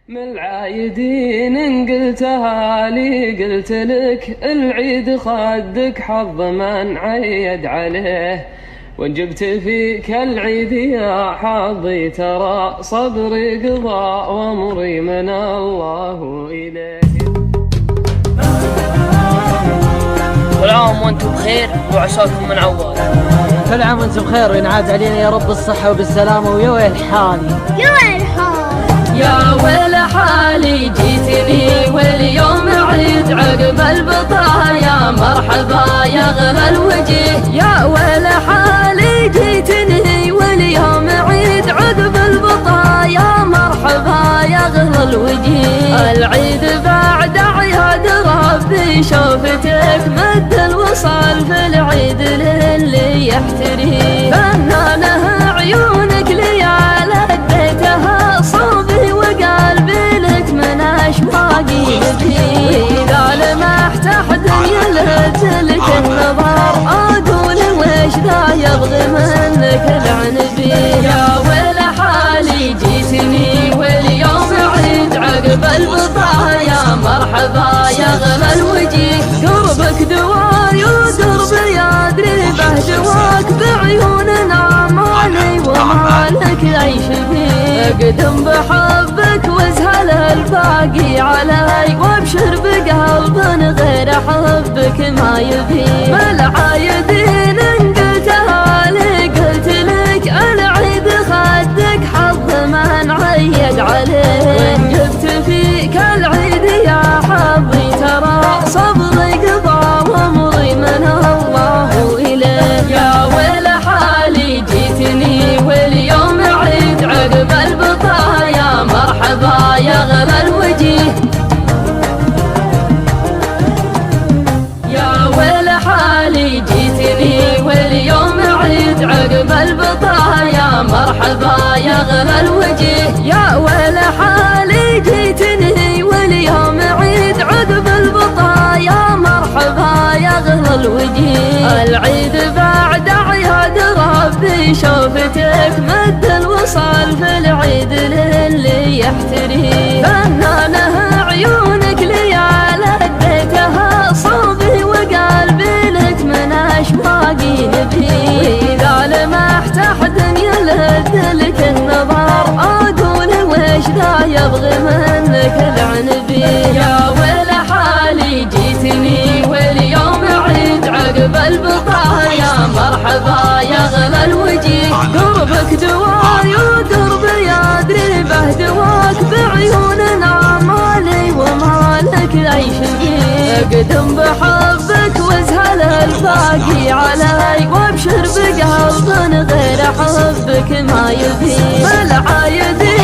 من العايدين إن قلتها لي قلت لك العيد خدك حظ من عيد عليه، وإن جبت فيك العيد يا حظي ترى صبري قضاء وأمري من الله إليه. كل عام وانتم بخير وعساكم من عواد. كل عام وانتم بخير وينعاد علينا يا رب الصحة وبالسلامة. ويا ويل حالي يا ويل حالي يا ويل حالي جيتني واليوم عيد عقب البطايا مرحبا يا غلا الوجه. يا ويل حالي جيتني واليوم عيد عقب البطايا مرحبا يا غلا الوجه. العيد بعد عياد ربي شوفتك مد الوصال في العيد للي يحتري فنانه عيونك ليال اديتها صوبي وقلبي لك من اشواقي يبكي. واذا لمحت احد يلهج لك النظر اقول ويش ذا يبغي منك العنبي. يا ويل حالي جيتني واليوم عيد عقب البطايا مرحبا يا غلا الوجه. قربك دواري ودربي ادري به جواك بعيوننا مالي ومالك عيش فيه. اقدم بحبك وازهل الباقي علي وابشر بقلب غير حبك ما يبي. بالعايدين ان قلتها لي قلت لك العيد خدك حظ من عيد عليه، وان جبت فيك العيد يا حظي ترى صبري قضى وامري من الله اليه. يا ويل حالي جيتني واليوم عيد عقب البطايا مرحبا يا غلا الوجه. يا ويل حالي جيتني واليوم عيد عقب البطايا مرحبا يا غلا الوجه. يا ويل حالي جيتني واليوم عيد عقب البطايا مرحبا يا غلا الوجه. العيد بعد عياد ربي شوفتك مد الوصال في العيد للي يحتري فنانه عيونك ليال اديتها صوبي وقلبي لك من اشواقي نبي. واذا لمحت احد يلهج لك النظر اقول ويش ذا يبغي منك العنبي. يا ويل حالي جيتني واليوم عيد عقب البطايا مرحبا يا غلا الوجه. قربك دواري ودربي ادري به دواك بعيوننا مالي ومالك عيش فيه. اقدم بحبك وازهل الباقي علي وابشر بقلب غير حبك ما يبي. بالعايدين